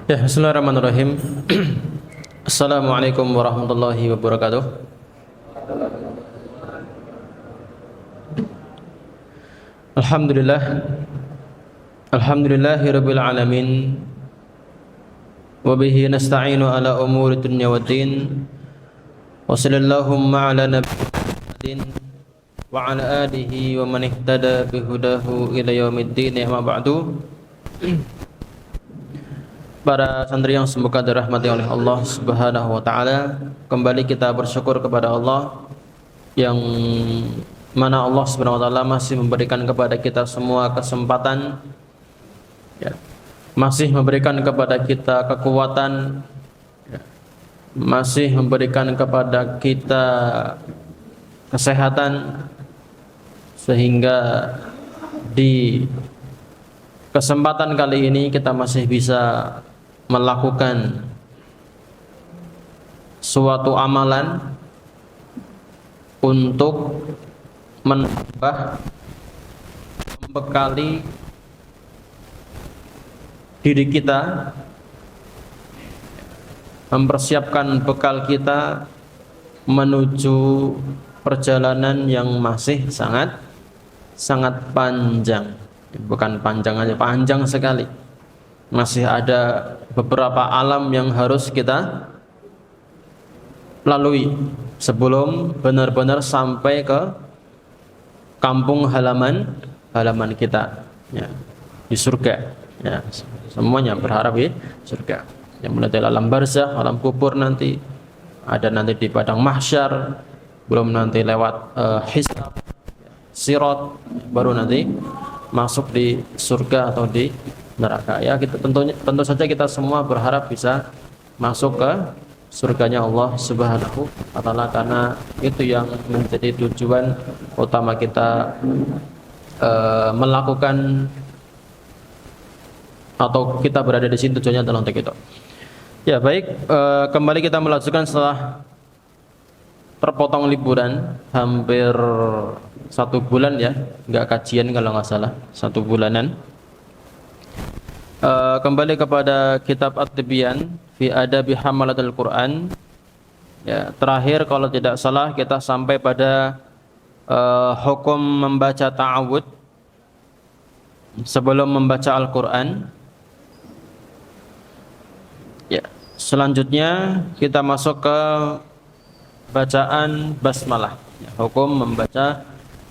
Ya, bismillahirrahmanirrahim. Assalamualaikum warahmatullahi wabarakatuh. Alhamdulillah. Alhamdulillahirabbil alamin. Wa bihi nasta'inu ala umuri dunya waddin. Wa sallallahu ala nabiyyin wa ala alihi wa man ihtada bihudahu ila yaumiddin. Amma ba'du. Para santri yang semoga dirahmati oleh Allah Subhanahu wa taala, kembali kita bersyukur kepada Allah yang mana Allah Subhanahu wa taala masih memberikan kepada kita semua kesempatan, ya, masih memberikan kepada kita kekuatan, ya, masih memberikan kepada kita kesehatan, sehingga di kesempatan kali ini kita masih bisa melakukan suatu amalan untuk menambah, membekali diri kita, mempersiapkan bekal kita menuju perjalanan yang masih sangat panjang. Bukan panjang aja, panjang sekali. Masih ada beberapa alam yang harus kita lalui sebelum benar-benar sampai ke kampung halaman kita, ya, di surga. Ya, semuanya berharap di surga. Yang mulai dari alam barzakh, alam kubur, nanti ada nanti di padang mahsyar, belum nanti lewat hisab, sirat, baru nanti masuk di surga atau di neraka. Ya, kita tentu saja kita semua berharap bisa masuk ke surganya Allah Subhanahu wa taala, karena itu yang menjadi tujuan utama kita melakukan atau kita berada di sini, tujuannya adalah untuk itu. Ya, baik, kembali kita melanjutkan setelah terpotong liburan hampir 1 bulan, ya, nggak kajian kalau nggak salah, 1 bulanan. Kembali kepada kitab At-Tibyan fi Adabi Hamalatul Quran. Ya, terakhir kalau tidak salah kita sampai pada hukum membaca ta'awud sebelum membaca Al-Quran. Ya, selanjutnya kita masuk ke bacaan basmalah. Ya, hukum membaca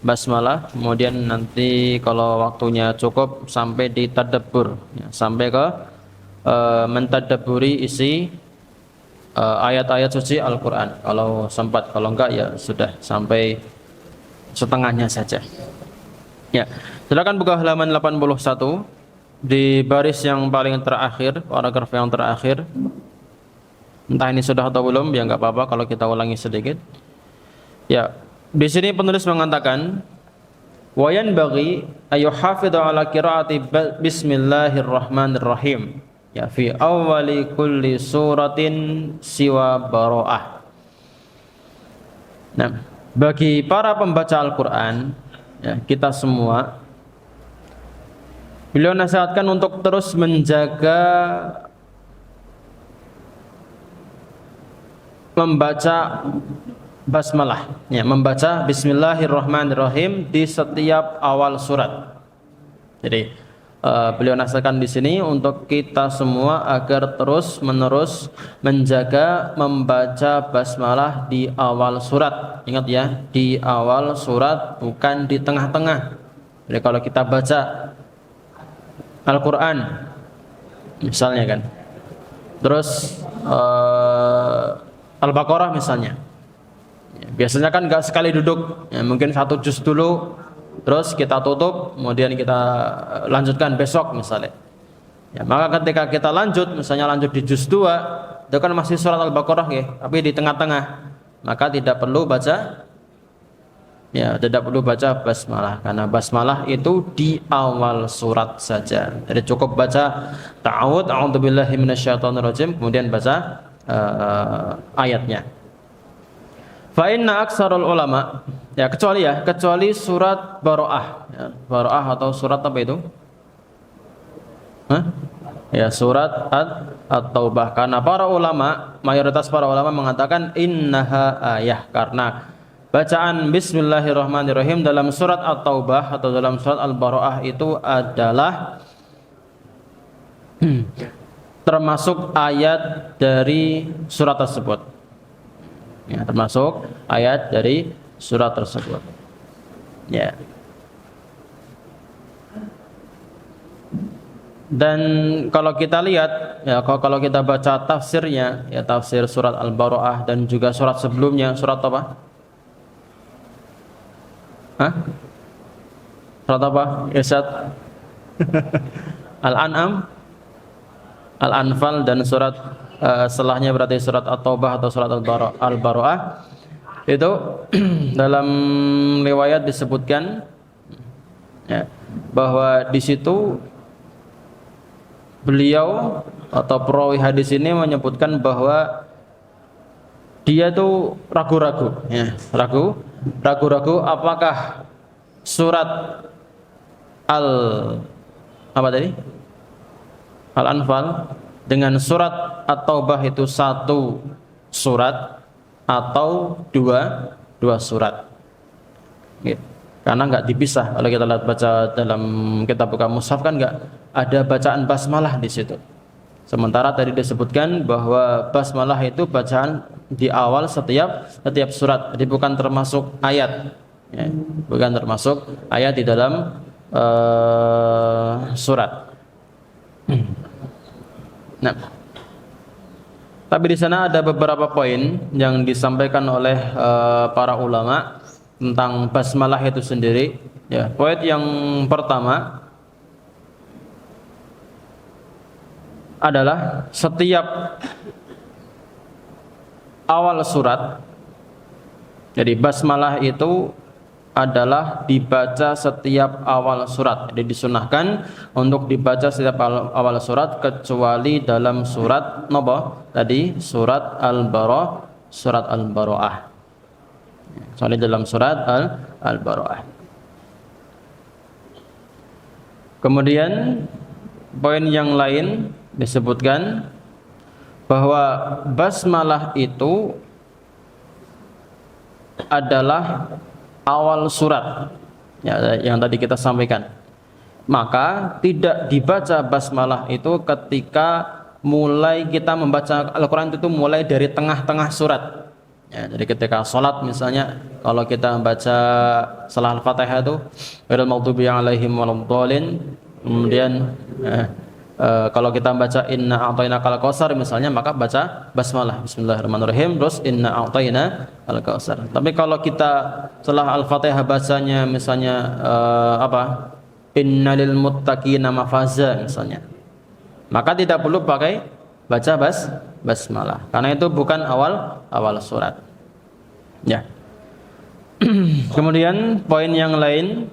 basmalah, kemudian nanti kalau waktunya cukup sampai di tadabbur, ya, sampai ke mentadabburi isi ayat-ayat suci Al-Quran kalau sempat, kalau enggak ya sudah sampai setengahnya saja. Ya, silakan buka halaman 81 di baris yang paling terakhir, paragraf yang terakhir. Entah ini sudah atau belum, ya nggak apa-apa kalau kita ulangi sedikit. Ya, di sini penulis mengatakan wa yanbaghi ayyuhafidha ala qiraati bismillahirrahmanirrahim, ya, fi awwali kulli suratin siwa bara'ah. Nah, bagi para pembaca Al-Qur'an, ya, kita semua, beliau nasihatkan untuk terus menjaga membaca basmalah, ya, membaca bismillahirrahmanirrahim di setiap awal surat. Jadi beliau nasihatkan di sini untuk kita semua agar terus-menerus menjaga membaca basmalah di awal surat. Ingat, ya, di awal surat, bukan di tengah-tengah. Jadi kalau kita baca Al-Quran misalnya, kan, terus Al-Baqarah misalnya, ya, biasanya kan nggak sekali duduk, ya, mungkin 1 juz dulu, terus kita tutup, kemudian kita lanjutkan besok misalnya. Ya, maka ketika kita lanjut, misalnya lanjut di juz 2, itu kan masih surat Al-Baqarah, ya, tapi di tengah-tengah, maka tidak perlu baca, ya, tidak perlu baca basmalah, karena basmalah itu di awal surat saja. Jadi cukup baca ta'awud, a'udzubillahi minasyaitonirrajim, kemudian baca ayatnya. Fa inna aksarul ulama, ya, kecuali surat Bara'ah, ya, Bara'ah atau surat apa itu? ya surat At-Taubah. Karena para ulama, mayoritas para ulama mengatakan innaha ayah, karena bacaan Bismillahirrahmanirrahim dalam surat At-Taubah atau dalam surat Al-Bara'ah itu adalah termasuk ayat dari surat tersebut. Ya, termasuk ayat dari surat tersebut. Ya. Dan kalau kita lihat, ya, kalau kita baca tafsirnya, ya tafsir surat Al-Bara'ah dan juga surat sebelumnya, surat apa? Hah? Surat apa? Irsyad? Al-An'am, Al-Anfal, dan surat setelahnya berarti surat At-Taubah atau surat Al-Bara'ah. Itu dalam riwayat disebutkan, ya, bahwa di situ beliau atau perawi hadis ini menyebutkan bahwa dia tuh ragu-ragu, ya, ragu-ragu apakah surat Al-Anfal dengan surat At-Taubah itu satu surat atau dua surat. Gitu. Karena nggak dipisah. Kalau kita lihat baca dalam kitab buka mushaf kan nggak ada bacaan basmalah di situ. Sementara tadi disebutkan bahwa basmalah itu bacaan di awal setiap surat. Jadi bukan termasuk ayat, ya, bukan termasuk ayat di dalam surat. Nah, tapi di sana ada beberapa poin yang disampaikan oleh para ulama tentang basmalah itu sendiri. Ya, poin yang pertama adalah setiap awal surat, jadi basmalah itu adalah dibaca setiap awal surat. Jadi disunahkan untuk dibaca setiap awal surat kecuali dalam surat nopo tadi, surat Al-Bara'ah. Soalnya dalam surat Al-Bara'ah. Kemudian poin yang lain disebutkan bahwa basmalah itu adalah awal surat, ya, yang tadi kita sampaikan. Maka tidak dibaca basmalah itu ketika mulai kita membaca Al-Quran itu mulai dari tengah-tengah surat. Ya, jadi ketika sholat misalnya, kalau kita membaca setelah Al-Fatihah itu ghairil maghdubi 'alaihim waladdallin, kemudian kalau kita baca inna a'tainakal kautsar misalnya, maka baca basmalah bismillahirrahmanirrahim terus inna a'tainakal kautsar. Tapi kalau kita setelah Al-Fatihah bacanya misalnya innalil muttaqina mafaza misalnya, maka tidak perlu pakai baca basmalah karena itu bukan awal surat. Ya. Kemudian poin yang lain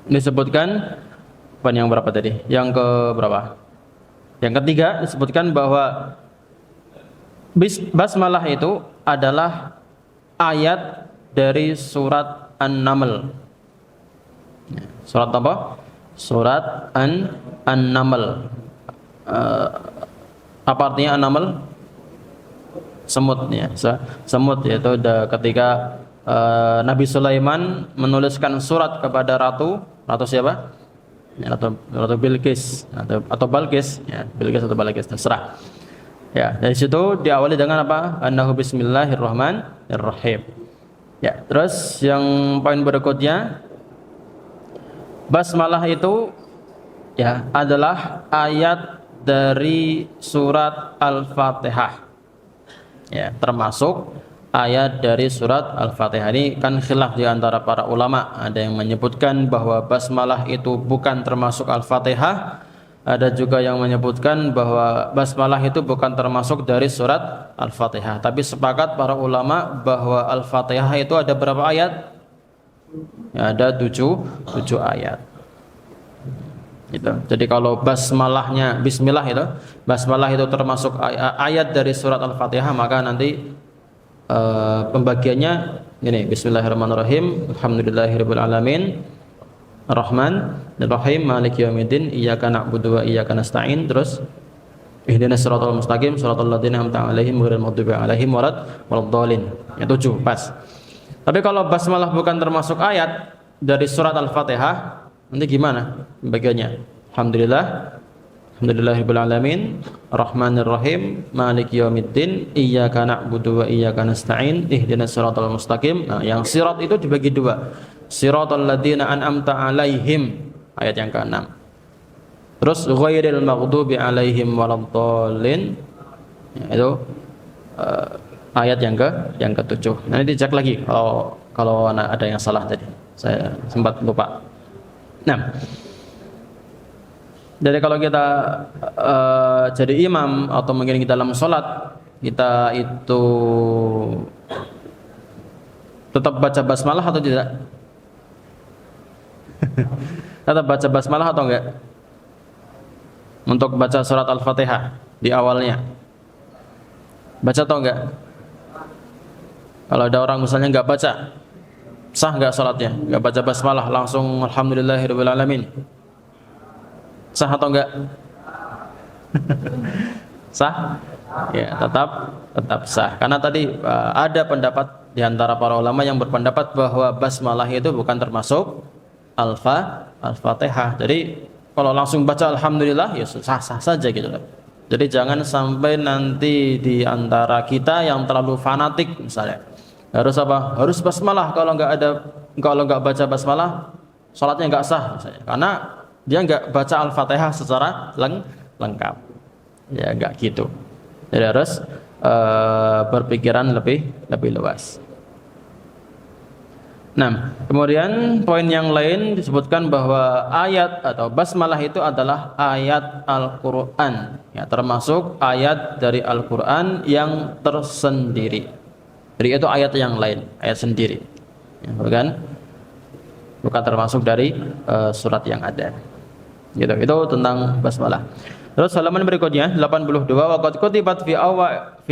disebutkan, poin yang berapa tadi? Yang ke berapa? Yang ketiga disebutkan bahwa basmalah itu adalah ayat dari surat An-Naml. Surat apa? Surat An-Naml. Apa artinya An-Naml? Semut, ya. Semut, yaitu ketika Nabi Sulaiman menuliskan surat kepada ratu siapa? Ya, Ratu Bilqis atau Balqis, ya, Bilqis atau Balqis terserah. Ya, dari situ diawali dengan apa? Annahu bismillahirrahmanirrahim. Ya, terus yang poin berikutnya, basmalah itu ya adalah ayat dari surat Al-Fatihah. Ya, termasuk ayat dari surat Al-Fatihah. Ini kan khilaf di antara para ulama. Ada yang menyebutkan bahwa basmalah itu bukan termasuk Al-Fatihah. Ada juga yang menyebutkan bahwa basmalah itu bukan termasuk dari surat Al-Fatihah. Tapi sepakat para ulama bahwa Al-Fatihah itu ada berapa ayat? Ya, ada 7 ayat. Gitu. Jadi kalau basmalahnya bismillah itu, basmalah itu termasuk ayat dari surat Al-Fatihah, maka nanti pembagiannya ini bismillahirrahmanirrahim, alhamdulillahirabbil alamin, Ar-Rahman Ar-Rahim Maliki yaumiddin iyyaka na'budu wa iyyaka nasta'in. Terus ihdinas siratal mustaqim siratal ladzina an'amta 'alaihim ghairil maghdubi 'alaihim waladdallin. Ya 7 pas. Tapi kalau basmalah bukan termasuk ayat dari surat Al-Fatihah, nanti gimana bagiannya? Alhamdulillahirabbil alamin, Arrahmanir Rahim, Maliki yaumiddin, iyyaka na'budu wa iyyaka nasta'in, ihdinas siratal mustaqim. Nah, yang sirat itu dibagi dua. Siratal ladzina an'amta 'alaihim, ayat yang ke-6. Terus ghairil maghdubi 'alaihim waladdallin. Ya, itu ayat yang ke-7. Nanti dicek lagi kalau ada yang salah tadi. Saya sempat lupa. Nah, jadi kalau kita jadi imam atau mungkin kita dalam sholat, kita itu tetap baca basmalah atau tidak? Tetap baca basmalah atau enggak? Untuk baca surat Al-Fatihah di awalnya, baca atau enggak? Kalau ada orang misalnya enggak baca, sah enggak sholatnya? Enggak baca basmalah, langsung alhamdulillahirabbil alamin, sah atau enggak? Sah? Ya, tetap sah. Karena tadi ada pendapat di antara para ulama yang berpendapat bahwa basmalah itu bukan termasuk Al-Fatihah. Jadi kalau langsung baca alhamdulillah ya sah-sah saja gitu loh. Jadi jangan sampai nanti di antara kita yang terlalu fanatik misalnya. Harus apa? Harus basmalah, kalau enggak baca basmalah salatnya enggak sah misalnya. Karena dia enggak baca Al-Fatihah secara lengkap. Ya enggak gitu. Jadi harus berpikiran lebih luas. Nah, kemudian poin yang lain disebutkan bahwa ayat atau basmalah itu adalah ayat Al-Qur'an, ya, termasuk ayat dari Al-Qur'an yang tersendiri. Jadi itu ayat yang lain, ayat sendiri. Ya, bukan termasuk dari surat yang ada. Gitu. Itu tentang basmalah. Terus halaman berikutnya 82, waqad kutibat fi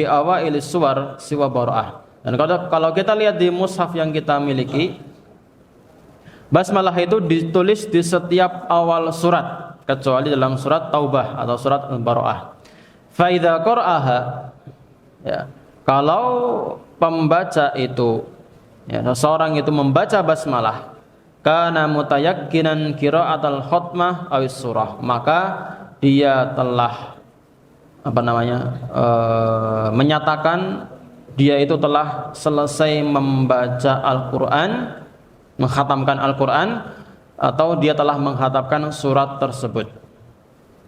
awailis suwar siwa bara'ah. Dan kalau kita lihat di mushaf yang kita miliki, basmalah itu ditulis di setiap awal surat kecuali dalam surat Taubah atau surat Al-Bara'ah. Fa idza qara'aha, ya, kalau pembaca itu, ya, seseorang itu membaca basmalah, kana mutayakkinan qira'atal khatmah awis surah, maka dia telah menyatakan dia itu telah selesai membaca Al-Quran, menghatamkan Al-Quran, atau dia telah menghatamkan surat tersebut.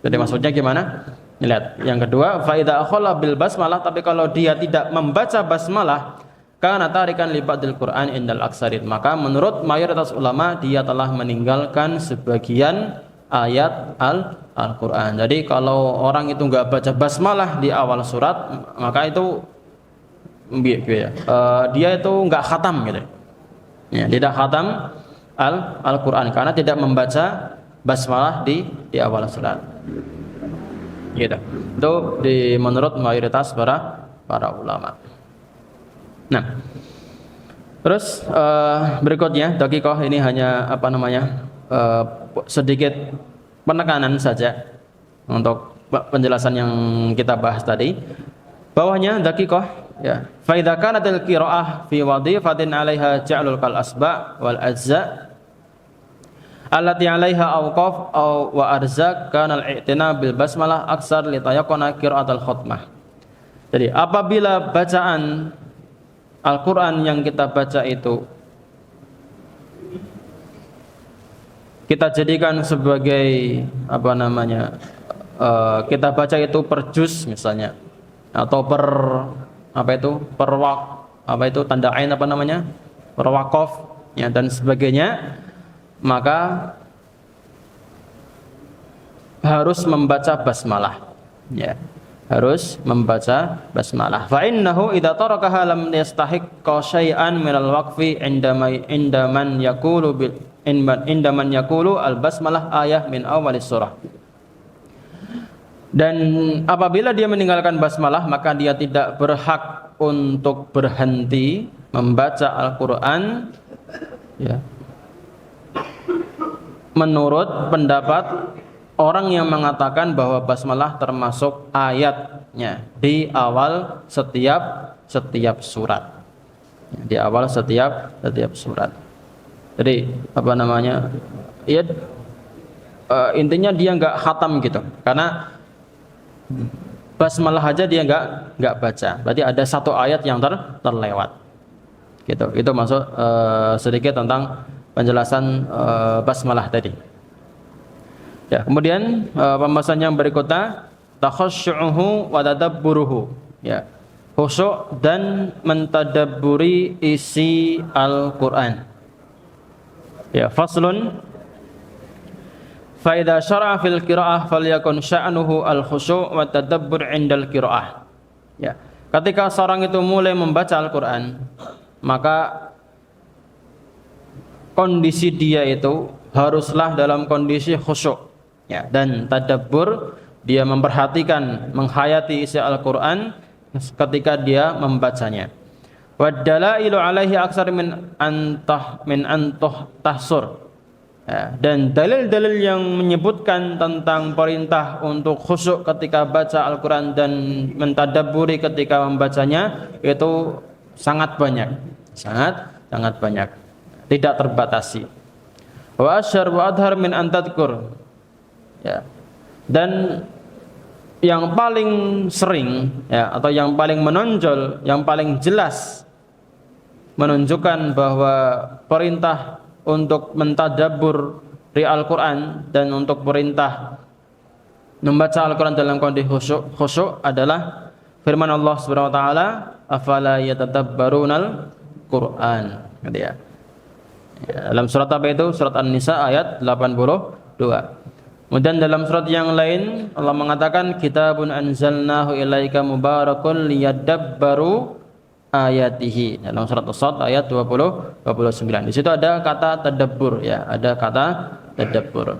Jadi maksudnya gimana? Lihat, yang kedua, fa idza akhala bil basmalah, tapi kalau dia tidak membaca basmalah, kana tarikan li ba'dil Qur'an indal aksarin, maka menurut mayoritas ulama dia telah meninggalkan sebagian ayat Al-Quran. Jadi kalau orang itu enggak baca basmalah di awal surat, maka itu dia itu enggak khatam gitu. Ya, tidak khatam Al-Quran karena tidak membaca basmalah di awal surat. Gitu. Itu menurut mayoritas para ulama. Nah, terus berikutnya dakikoh ini hanya sedikit penekanan saja untuk penjelasan yang kita bahas tadi. Bawahnya dakikoh, ya, fa idza kanatil qiraah fi wadhifatin 'alaiha ja'lul kal asba' wal ajza' allati 'alaiha awqaf aw wa arzaq kana al-i'tina bil basmalah aksar li tayaqquna qira'atul khatmah. Jadi apabila bacaan Al-Qur'an yang kita baca itu kita jadikan sebagai kita baca itu per juz misalnya, atau per tanda ain per waqaf, ya, dan sebagainya, maka harus membaca basmalah, ya, harus membaca basmalah. Fa innahu idza tarakaha lam yastahiqqa syai'an minal waqfi inda man yaqulu al basmalah ayah min awalis surah. Dan apabila dia meninggalkan basmalah, maka dia tidak berhak untuk berhenti membaca Al-Quran, ya, menurut pendapat orang yang mengatakan bahwa basmalah termasuk ayatnya di awal setiap surat. Di awal setiap surat. Jadi apa namanya? Ya intinya dia nggak khatam gitu. Karena basmalah aja dia nggak baca. Berarti ada satu ayat yang terlewat. Gitu. Itu masuk sedikit tentang penjelasan basmalah tadi. Ya, kemudian pembahasan yang berikutnya takhasyu'uhu wa tadabburuhu. Ya. Khusyuk dan mentadabburi isi Al-Qur'an. Ya, faslun fa idza syara'a fil qiraa'ah falyakun sya'nuhu al-khusyu' wa tadabbur 'indal qiraa'ah. Ya. Ketika seorang itu mulai membaca Al-Qur'an, maka kondisi dia itu haruslah dalam kondisi khusyuk, ya, dan tadabbur, dia memperhatikan, menghayati isi Al-Qur'an ketika dia membacanya. Wa dalailu alaihi aksar min tahsur. Ya, dan dalil-dalil yang menyebutkan tentang perintah untuk khusyuk ketika baca Al-Qur'an dan mentadabburi ketika membacanya itu sangat banyak. Sangat banyak. Tidak terbatasi. Wa asyar wa adhar min antadkur. Ya. Dan yang paling sering, ya, atau yang paling menonjol, yang paling jelas menunjukkan bahwa perintah untuk mentadabbur di Al-Qur'an dan untuk perintah membaca Al-Qur'an dalam kondisi khusyuk adalah firman Allah Subhanahu wa taala, afala yatadabbarunal Qur'an, gitu ya. Dalam surat apa itu? Surat An-Nisa ayat 82. Kemudian dalam surat yang lain Allah mengatakan kitabun anzalnahu ilaika mubarakun liyadabbaru ayatihi. Dalam surat As-Sad ayat 29. Di situ ada kata tadabbur, ya, ada kata tadabbur.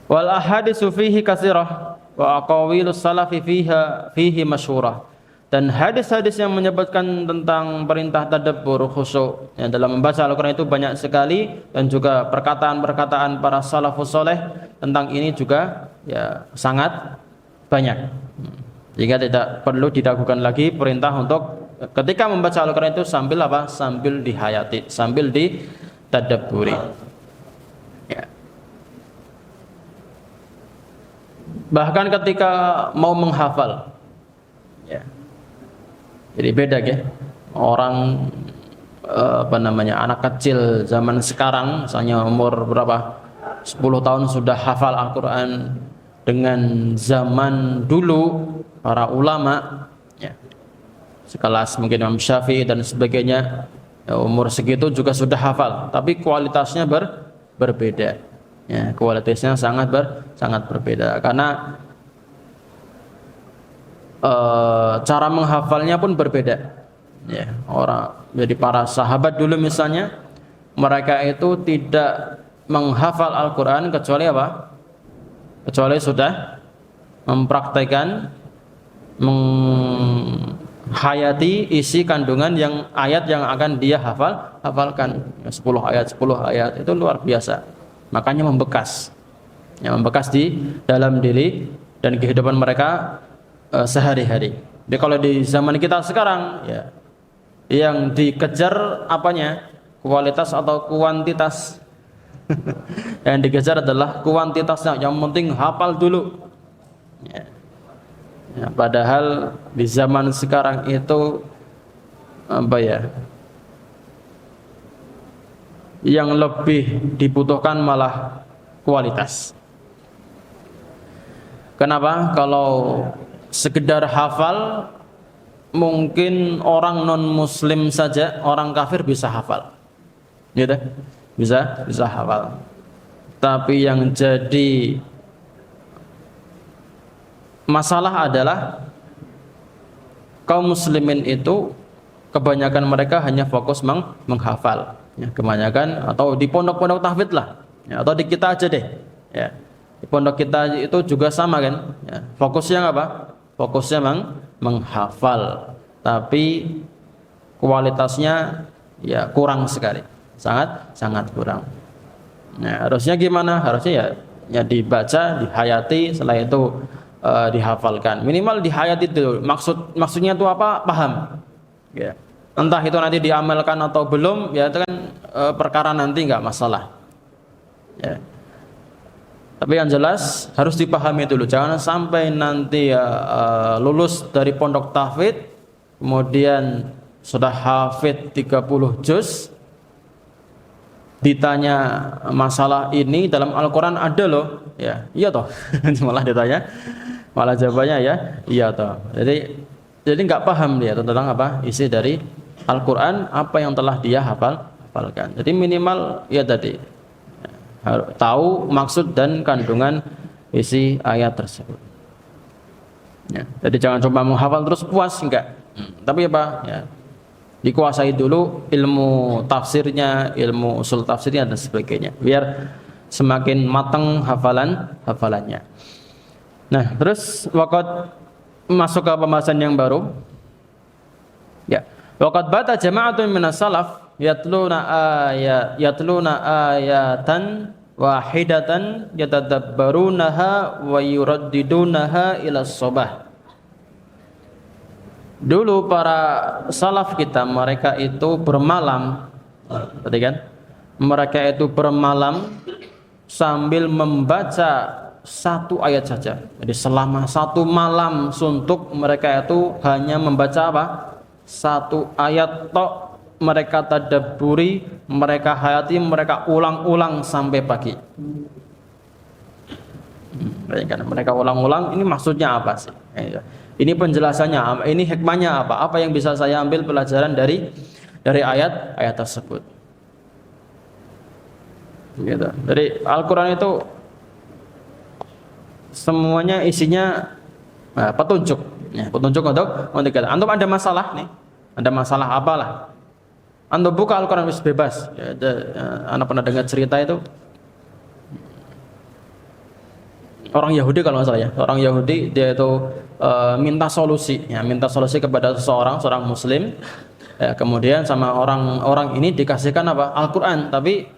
Wal ahaditsu fihi katsirah wa aqawilus salafi fihi masyhurah. Dan hadis-hadis yang menyebutkan tentang perintah tadabbur khusyuk, ya, dalam membaca Al-Qur'an itu banyak sekali, dan juga perkataan-perkataan para salafus saleh tentang ini juga, ya, sangat banyak. Jika tidak perlu diragukan lagi perintah untuk ketika membaca Al-Qur'an itu sambil apa? Sambil dihayati, sambil ditadabburi. Ya. Bahkan ketika mau menghafal, ya. Jadi beda ya, orang anak kecil zaman sekarang, misalnya umur berapa, 10 tahun sudah hafal Al-Qur'an, dengan zaman dulu para ulama, ya, sekelas mungkin Imam Syafi'i dan sebagainya, ya, umur segitu juga sudah hafal, tapi kualitasnya berbeda, ya, kualitasnya sangat berbeda, karena cara menghafalnya pun berbeda, ya. Jadi para sahabat dulu misalnya, mereka itu tidak menghafal Al-Qur'an kecuali apa? Kecuali sudah mempraktekkan, menghayati isi kandungan yang ayat yang akan dia hafalkan. 10 ayat itu luar biasa. Makanya membekas, ya, membekas di dalam diri dan kehidupan mereka sehari-hari. Jadi kalau di zaman kita sekarang, ya, yang dikejar apanya? Kualitas atau kuantitas? Yang dikejar adalah kuantitasnya. Yang penting hafal dulu. Ya. Ya, padahal di zaman sekarang itu apa ya? Yang lebih dibutuhkan malah kualitas. Kenapa? Kalau sekedar hafal, mungkin orang non muslim saja, orang kafir bisa hafal, gitu, bisa hafal. Tapi yang jadi masalah adalah kaum muslimin itu kebanyakan mereka hanya fokus menghafal, ya, kebanyakan, atau di pondok-pondok tahfidz lah, ya, atau di kita aja deh, ya. Di pondok kita itu juga sama kan, ya. Fokusnya apa? Fokusnya menghafal, tapi kualitasnya, ya, kurang sekali, sangat kurang. Nah, harusnya gimana? Harusnya ya dibaca, dihayati, setelah itu dihafalkan. Minimal dihayati dulu. Maksudnya itu apa? Paham. Ya. Entah itu nanti diamalkan atau belum, ya itu kan perkara nanti nggak masalah. Ya. Tapi yang jelas harus dipahami dulu. Jangan sampai nanti lulus dari pondok tahfidz, kemudian sudah hafid 30 juz, ditanya masalah ini dalam Al-Quran ada loh, ya iya toh. Malah ditanya, malah jawabannya ya iya toh. Jadi nggak paham dia tentang apa isi dari Al-Quran, apa yang telah dia hafalkan. Jadi minimal ya tadi harus tahu maksud dan kandungan isi ayat tersebut. Ya, jadi jangan cuma menghafal terus puas, enggak. Tapi apa? Ya, dikuasai dulu ilmu tafsirnya, ilmu usul tafsirnya dan sebagainya, biar semakin matang hafalannya. Nah, terus waqad masuk ke pembahasan yang baru. Ya, waqad bata jama'atun minas salaf yatluna ayatan wahidatan yatadabbarunaha wa yuraddidunaha ila sabah. Dulu para salaf kita, mereka itu bermalam, tadi kan? Mereka itu bermalam sambil membaca satu ayat saja. Jadi selama satu malam suntuk mereka itu hanya membaca apa? Satu ayat tok. Mereka tadabburi, mereka hayati, mereka ulang-ulang sampai pagi. Mereka ulang-ulang, ini maksudnya apa sih? Ini penjelasannya, ini hikmahnya apa? Apa yang bisa saya ambil pelajaran dari ayat tersebut? Gitu. Dari Al-Quran itu semuanya isinya petunjuk. Ya, petunjuk untuk kita. Antum ada masalah nih, ada masalah apalah? Antum buka Al-Quran bebas. Ya, anak pernah dengar cerita itu. Orang Yahudi kalau nggak salah ya, orang Yahudi dia itu minta solusi kepada seorang Muslim, ya, kemudian sama orang ini dikasihkan apa? Al-Quran, tapi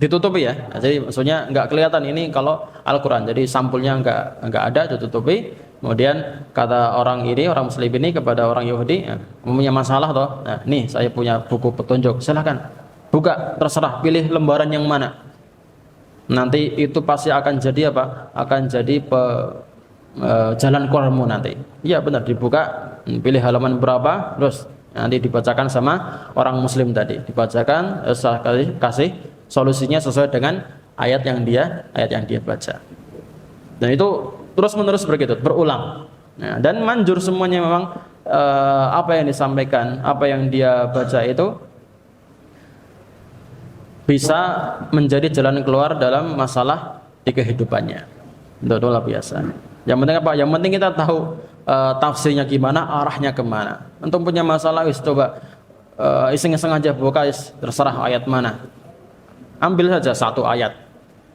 ditutupi ya. Jadi maksudnya nggak kelihatan ini kalau Al-Quran, jadi sampulnya nggak ada, ditutupi. Kemudian kata orang Muslim ini kepada orang Yahudi, ya, punya masalah toh, nah nih saya punya buku petunjuk, silahkan buka, terserah, pilih lembaran yang mana. Nanti itu pasti akan jadi apa? Akan jadi jalan keluarmu nanti. Iya benar, dibuka, pilih halaman berapa, terus nanti dibacakan sama orang Muslim tadi. Dibacakan, kasih solusinya sesuai dengan ayat yang dia baca. Dan itu terus menerus begitu, berulang. Nah, dan manjur semuanya memang apa yang disampaikan, apa yang dia baca itu bisa menjadi jalan keluar dalam masalah di kehidupannya. Itu luar biasa. Yang penting apa? Yang penting kita tahu tafsirnya gimana, arahnya kemana. Antum punya masalah, coba iseng-iseng aja buka, terserah ayat mana. Ambil saja satu ayat.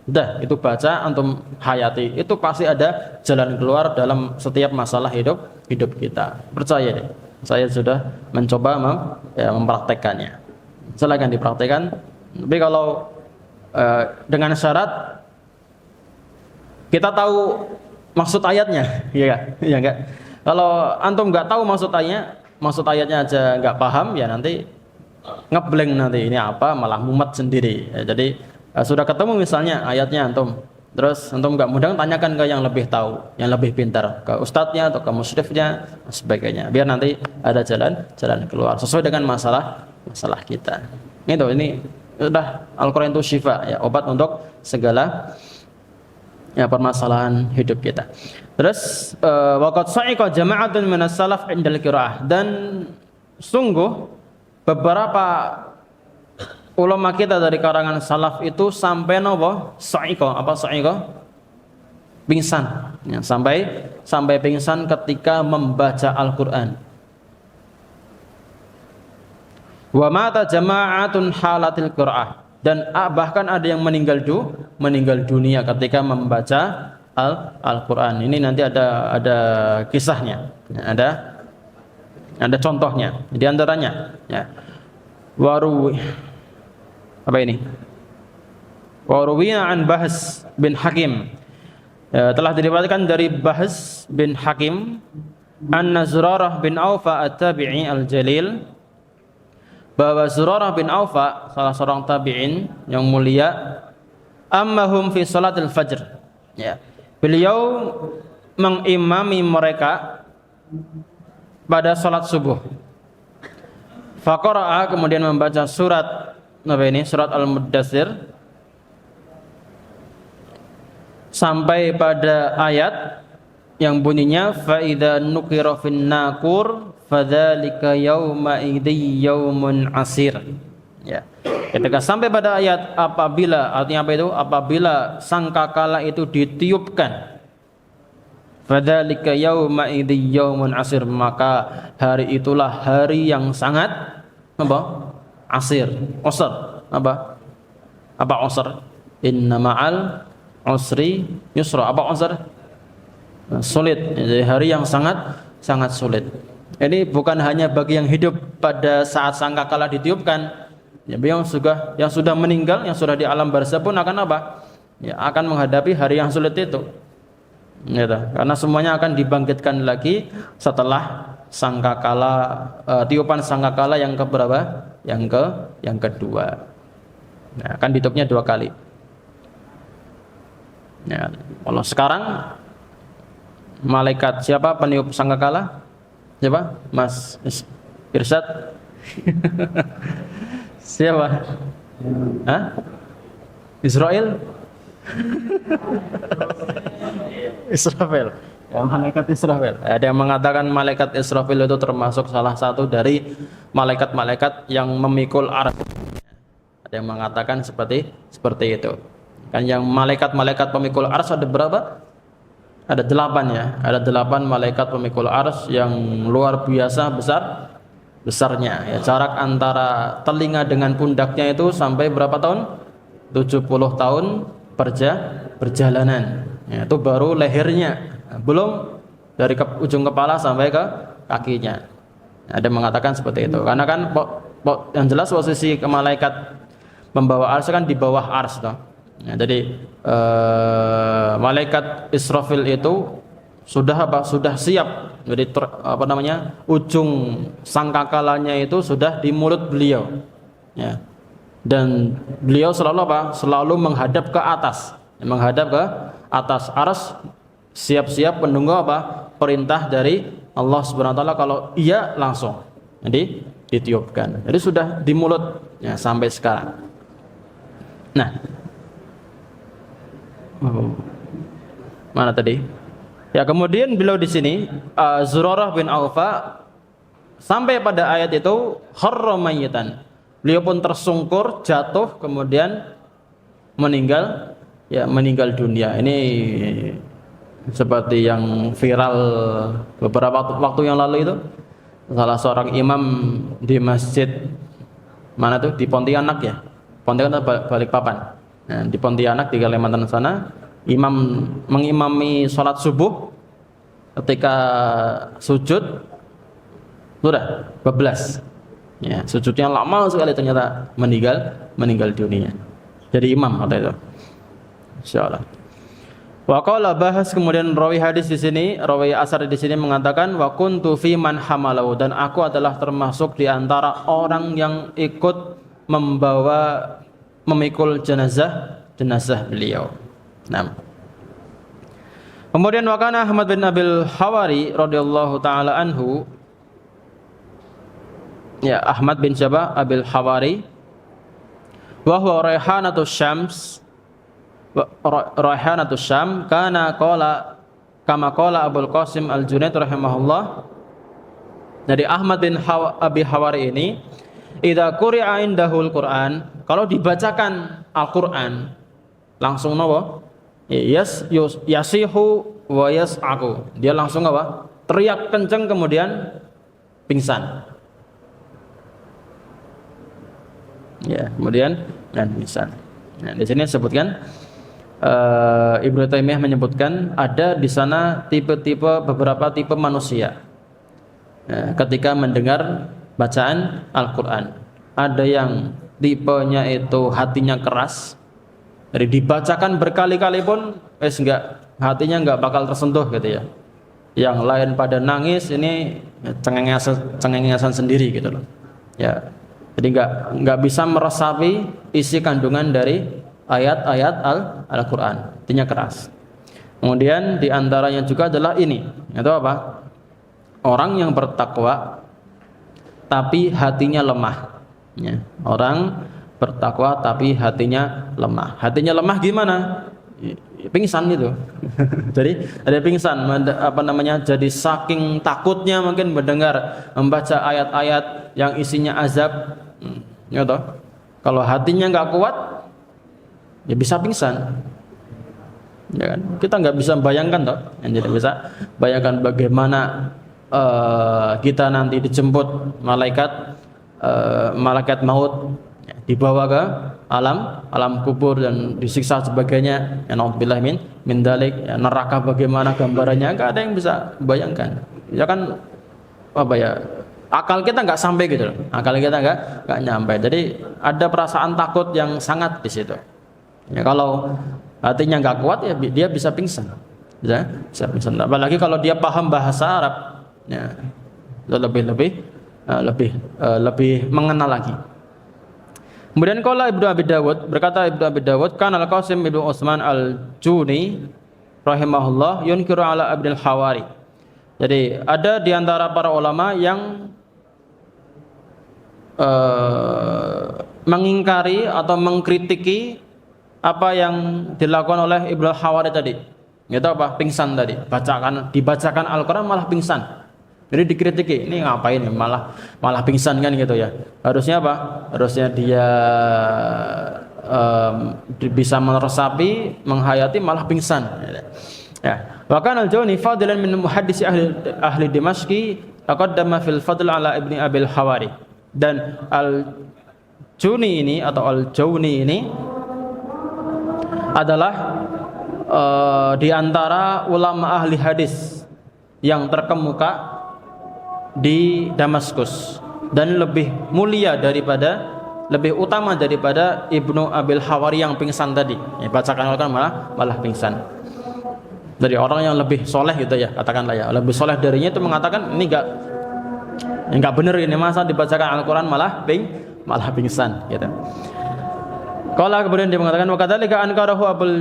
Udah, itu baca, antum hayati. Itu pasti ada jalan keluar dalam setiap masalah hidup kita. Percaya deh. Saya sudah mencoba mempraktekannya. Silakan dipraktekkan. Tapi kalau dengan syarat kita tahu maksud ayatnya, ya enggak. Kalau antum nggak tahu maksud ayatnya aja nggak paham, ya nanti ngeblank nanti ini apa, malah mumet sendiri. Ya, jadi sudah ketemu misalnya ayatnya antum, terus antum nggak mudah tanyakan ke yang lebih tahu, yang lebih pintar, ke ustadznya atau ke musyrifnya, sebagainya. Biar nanti ada jalan keluar sesuai dengan masalah kita. Ini sudah Al-Quran itu syifa, ya, obat untuk segala permasalahan hidup kita. Terus waqad sa'iqa jama'atun minas salaf indal qiraah, dan sungguh beberapa ulama kita dari karangan salaf itu sampai sa'iqa, apa sa'iqa? Pingsan, ya, sampai pingsan ketika membaca Al-Quran. Wa mata jama'atun halatil qiraah, dan bahkan ada yang meninggal dunia ketika membaca Al-Quran. Ini nanti ada kisahnya, ada contohnya. Di antaranya, ya, apa ini? Wa ruwiya an Bahs bin Hakim, telah diriwayatkan dari Bahs bin Hakim, anna Zurarah bin Aufa at-tabi'i al-jalil, bahwa Zurarah bin Aufa salah seorang tabi'in yang mulia, ammahum fi salatil fajr, ya, beliau mengimami mereka pada salat subuh. Faqara'a, kemudian membaca surat apa ini, surat Al-Muddatsir sampai pada ayat yang bunyinya fa idza nuqira fin naqur fadzalika yauma idzi yaumun asir. Ya. Ketika sampai pada ayat apabila, artinya apa itu? Apabila sangkakala itu ditiupkan, fadzalika yauma idzi yaumun asir, maka hari itulah hari yang sangat apa? Asir, usr. Apa usr? Inna ma'al usri yusra. Apa usr? Sulit. Jadi hari yang sangat sulit. Ini bukan hanya bagi yang hidup pada saat sangkakala ditiupkan, ya, yang sudah meninggal, yang sudah di alam barzah pun akan apa? Ya, akan menghadapi hari yang sulit itu. Gitu. Karena semuanya akan dibangkitkan lagi setelah sangkakala, tiupan sangkakala yang keberapa? Yang kedua. Nah, akan ditiupnya 2 kali. Ya, kalau sekarang malaikat siapa peniup sangkakala? Siapa? Mas Irsyad? Siapa? Hah? Israel? Israfil. Ya, malaikat Israfil. Ada yang mengatakan malaikat Israfil itu termasuk salah satu dari malaikat-malaikat yang memikul arsy. Ada yang mengatakan seperti itu. Kan yang malaikat-malaikat pemikul arsy ada berapa? Ada 8 ya. Ada 8 malaikat pemikul arsy yang luar biasa besarnya. Ya, jarak antara telinga dengan pundaknya itu sampai berapa tahun? 70 tahun perjalanan. Ya, itu baru lehernya. Belum dari ujung kepala sampai ke kakinya. Ada yang mengatakan seperti itu. Karena kan yang jelas posisi malaikat membawa arsy kan di bawah arsy toh. Ya, jadi malaikat Israfil itu sudah siap. Jadi ujung sangkakalanya itu sudah di mulut beliau. Ya. Dan beliau selalu menghadap ke atas. Menghadap ke atas arsy, siap-siap menunggu perintah dari Allah Subhanahu wa taala. Kalau iya langsung jadi ditiupkan. Jadi sudah di mulut ya sampai sekarang. Nah, mana tadi? Ya, kemudian beliau di sini Zurarah bin Aufa sampai pada ayat itu kharra mayyitan. Beliau pun tersungkur, jatuh, kemudian meninggal dunia. Ini seperti yang viral beberapa waktu yang lalu itu, salah seorang imam di masjid mana tuh, di Pontianak ya, Pontianak Balikpapan. Nah, di Pontianak di Kalimantan sana, imam mengimami sholat subuh, ketika sujud sudah bablas. Ya, sujudnya lama sekali, ternyata meninggal dunia. Jadi imam atau itu. Insyaallah. Wa qala Bahas, kemudian rawi hadis di sini, rawi asar di sini mengatakan wa kuntu fi man hamalau, dan aku adalah termasuk di antara orang yang ikut memikul jenazah beliau. Nah. Kemudian wa kana Ahmad bin Abil Hawari radhiyallahu taala anhu, ya, Ahmad bin Abil Hawari, wa huwa raihanatus Syam, kana kama qala Abul Qasim Al-Junaid rahimahullah. Jadi Ahmad bin Abi Hawari ini, idza quri'a indahul Quran, kalau dibacakan Al-Quran langsung yasihu wa yas'aku, dia langsung teriak kencang, kemudian pingsan. Ya, kemudian dan pingsan. Nah, di sini disebutkan Ibnu Taimiyah menyebutkan ada di sana beberapa tipe manusia ketika mendengar bacaan Al-Quran. Ada yang tipenya itu hatinya keras, Jadi dibacakan berkali-kali pun hatinya enggak bakal tersentuh gitu ya. Yang lain pada nangis, ini cengengesan sendiri gitu loh. Ya. Jadi enggak bisa meresapi isi kandungan dari ayat-ayat Al-Qur'an. Artinya keras. Kemudian di antaranya juga adalah ini, itu apa? Orang yang bertakwa tapi hatinya lemah. Ya. Orang bertakwa tapi hatinya lemah. Hatinya lemah gimana? Pingsan itu. Jadi ada pingsan, jadi saking takutnya mungkin membaca ayat-ayat yang isinya azab. Ya toh. Kalau hatinya nggak kuat, ya bisa pingsan. Ya kan? Kita nggak bisa bayangkan toh, yang tidak bisa bayangkan bagaimana kita nanti dijemput malaikat maut, dibawa ke alam kubur dan disiksa sebagainya. Ya naudzubillah min dzalik, ya, neraka bagaimana gambarannya, nggak ada yang bisa bayangkan. Ya kan apa ya? Akal kita nggak sampai gitu loh. Akal kita nggak nyampe. Jadi ada perasaan takut yang sangat di situ. Ya kalau hatinya nggak kuat ya dia bisa pingsan. Bisa pingsan. Apalagi kalau dia paham bahasa Arab. Ya. Lebih mengenal lagi. Kemudian qala Ibnu Abi Dawud, berkata Ibnu Abi Dawud, kan Al-Qasim Ibnu Utsman Al-Juni rahimahullah yunkiru ala Abdul Hawari. Jadi ada di antara para ulama yang mengingkari atau mengkritiki apa yang dilakukan oleh Ibnu Hawari tadi. Itu apa? Pingsan tadi. Dibacakan Al-Qur'an malah pingsan. Jadi dikritiki, ini ngapain ya malah pingsan kan gitu ya. Harusnya apa? Harusnya dia bisa meresapi, menghayati, malah pingsan. Ya. Wa kana al-Jawni fadilan min muhaddisi ahli Dimashqi taqaddama fil fadl ala ibni Abil Hawari. Dan al-Juni ini atau al-Jawni ini adalah di antara ulama ahli hadis yang terkemuka di Damaskus dan lebih utama daripada Ibnu Abil Hawari yang pingsan tadi. Ya, bacakan Al-Qur'an malah pingsan. Dari orang yang lebih soleh gitu ya, katakanlah ya, lebih soleh darinya itu mengatakan ini enggak benar ini, masa dibacakan Al-Qur'an malah pingsan gitu. Kalau kemudian dia mengatakan wa kadzalika ankarahu Abul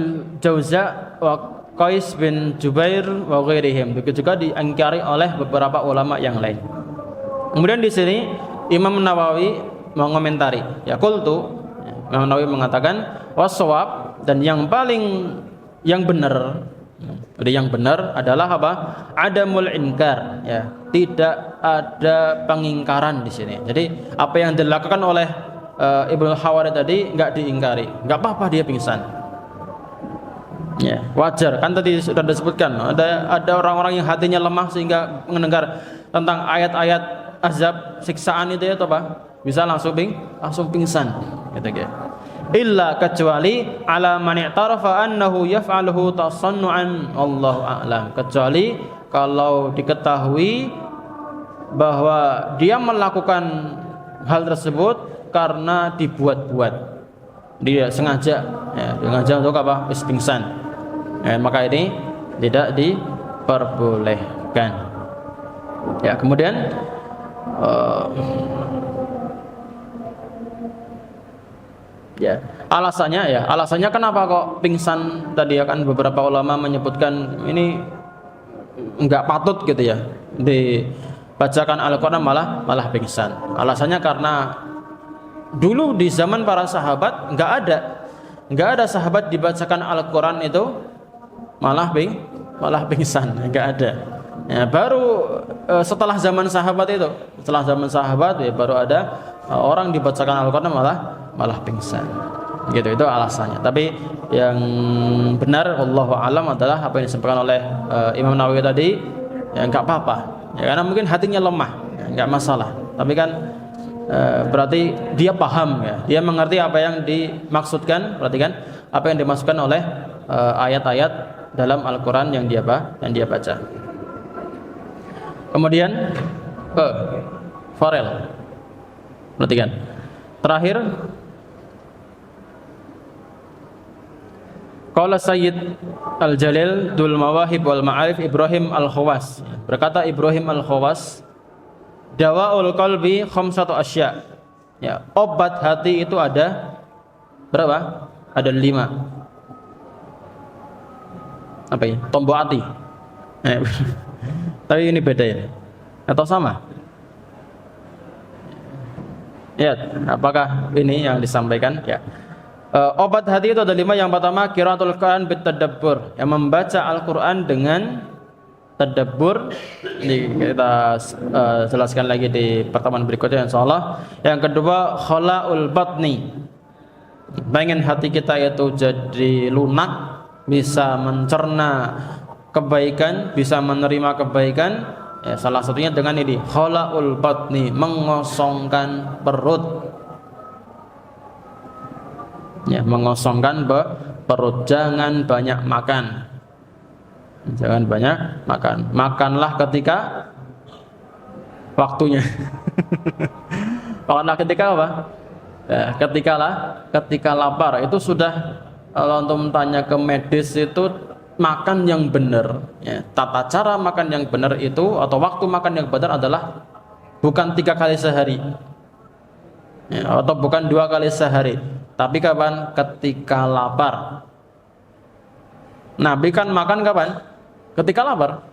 Jauza wa Qais bin Jubair wa ghairihim. Begitu juga diingkari oleh beberapa ulama yang lain. Kemudian di sini Imam Nawawi mengomentari, ya qultu, Imam Nawawi mengatakan wasawab, dan yang benar. Jadi yang benar adalah apa? Adamul inkar, ya. Tidak ada pengingkaran di sini. Jadi apa yang dilakukan oleh Ibnu Hawari tadi enggak diingkari. Enggak apa-apa dia pingsan. Ya, wajar. Kan tadi sudah disebutkan ada orang-orang yang hatinya lemah sehingga mendengar tentang ayat-ayat azab, siksaan itu ya apa? Bisa langsung pingsan gitu ya. Illa kecuali ala man i'tarafa annahu yaf'aluhu tasannu'an, Allahu a'lam. Kecuali kalau diketahui bahwa dia melakukan hal tersebut karena dibuat-buat, dia sengaja untuk apa? Pingsan. Maka ini tidak diperbolehkan. Ya, kemudian alasannya kenapa kok pingsan tadi ya, kan beberapa ulama menyebutkan ini enggak patut gitu ya, dibacakan Al-Qur'an malah pingsan. Alasannya karena dulu di zaman para sahabat enggak ada sahabat dibacakan Al-Qur'an itu malah pingsan, enggak ada. Ya, baru setelah zaman sahabat ya baru ada orang dibacakan Al-Qur'an malah pingsan. Gitu, itu alasannya. Tapi yang benar wallahu alam adalah apa yang disampaikan oleh Imam Nawawi tadi, ya enggak apa-apa. Ya, karena mungkin hatinya lemah, ya, enggak masalah. Tapi kan berarti dia paham ya. Dia mengerti apa yang dimaksudkan, perhatikan apa yang dimaksudkan oleh ayat-ayat dalam Al-Qur'an yang dia baca. Kemudian Farel, perhatikan. Terakhir Qala Sayyid Al-Jalil Dul Mawahib wal Ma'arif Ibrahim Al-Khawas. Berkata Ibrahim Al-Khawas, dawaul qalbi khamsatu asya. Ya, obat hati itu ada berapa? Ada 5. Apa ya? Tombok hati. Tapi ini beda ya? Atau sama? Ya, apakah ini yang disampaikan? Ya. Obat hati itu ada 5. Yang pertama qiraatul Quran bitadabbur, yang membaca Al-Quran dengan tadabbur. Ini kita jelaskan lagi di pertemuan berikutnya insyaallah. Yang kedua khala'ul batni, pengen hati kita itu jadi lunak, bisa mencerna kebaikan, bisa menerima kebaikan. Ya, salah satunya dengan ini khala'ul batni, mengosongkan perut. Ya, mengosongkan perut, jangan banyak makan. Jangan banyak makan. Makanlah ketika waktunya. Makanlah ketika apa? Ya, ketika lapar. Itu sudah, kalau untuk tanya ke medis itu makan yang benar. Ya, tata cara makan yang benar itu atau waktu makan yang benar adalah bukan 3 kali sehari. Ya, atau bukan 2 kali sehari. Tapi kapan? Ketika lapar. Nabi kan makan kapan? Ketika lapar.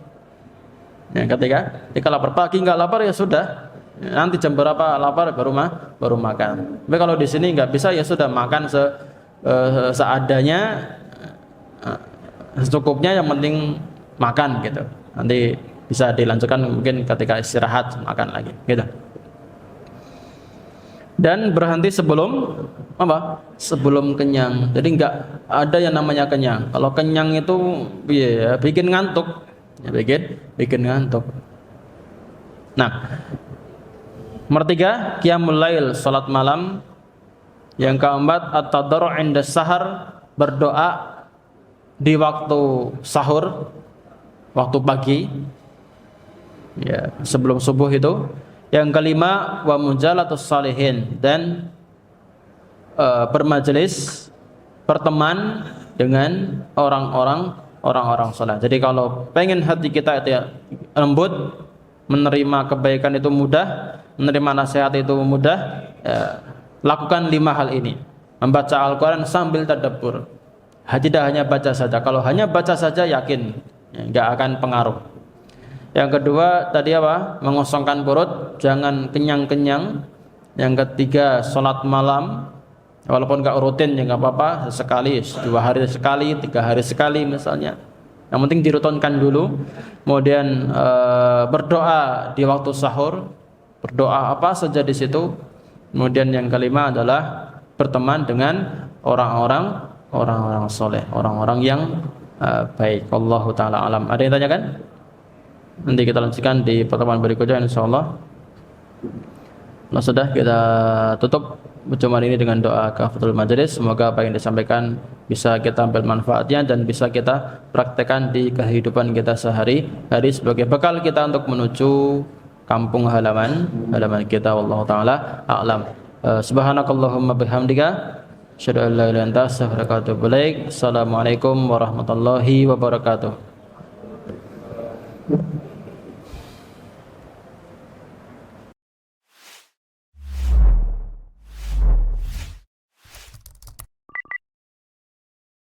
Ya, ketika lapar. Pagi nggak lapar ya sudah. Ya, nanti jam berapa lapar baru makan. Tapi kalau di sini nggak bisa, ya sudah makan seadanya, secukupnya, yang penting makan gitu. Nanti bisa dilanjutkan mungkin ketika istirahat makan lagi gitu. Dan berhenti sebelum apa? Sebelum kenyang. Jadi enggak ada yang namanya kenyang. Kalau kenyang itu ya, bikin ngantuk. Ya, bikin ngantuk. Nah, nomor 3 qiyamul lail, salat malam. Yang keempat at-tadarru' 'inda sahar, berdoa di waktu sahur, waktu pagi. Ya, sebelum subuh itu. Yang kelima wa mujalatus salihin, dan bermajelis, berteman dengan orang-orang saleh. Jadi kalau pengen hati kita itu ya lembut, menerima kebaikan itu mudah, menerima nasihat itu mudah, ya, lakukan 5 hal ini. Membaca Al-Quran sambil tadabbur. Tidak hanya baca saja. Kalau hanya baca saja yakin nggak akan pengaruh. Yang kedua tadi apa? Mengosongkan perut, jangan kenyang-kenyang. Yang ketiga sholat malam, walaupun nggak rutin ya nggak apa-apa, sekali, 2 hari sekali, 3 hari sekali misalnya. Yang penting dirutinkan dulu. Kemudian berdoa di waktu sahur, berdoa apa saja di situ. Kemudian yang kelima adalah berteman dengan orang-orang soleh, orang-orang yang baik. Wallahu taala alam. Ada yang tanyakan? Nanti kita lanjutkan di pertemuan berikutnya insyaallah. Nah, sudah kita tutup pertemuan ini dengan doa kafatul majelis. Semoga apa yang disampaikan bisa kita ambil manfaatnya dan bisa kita praktekkan di kehidupan kita sehari-hari sebagai bekal kita untuk menuju kampung halaman kita. Wallahu taala a'lam. Subhanakallahumma bihamdika asyhadu an la ilaha illa anta astaghfiruka wa atubu ilaik. Assalamualaikum warahmatullahi wabarakatuh.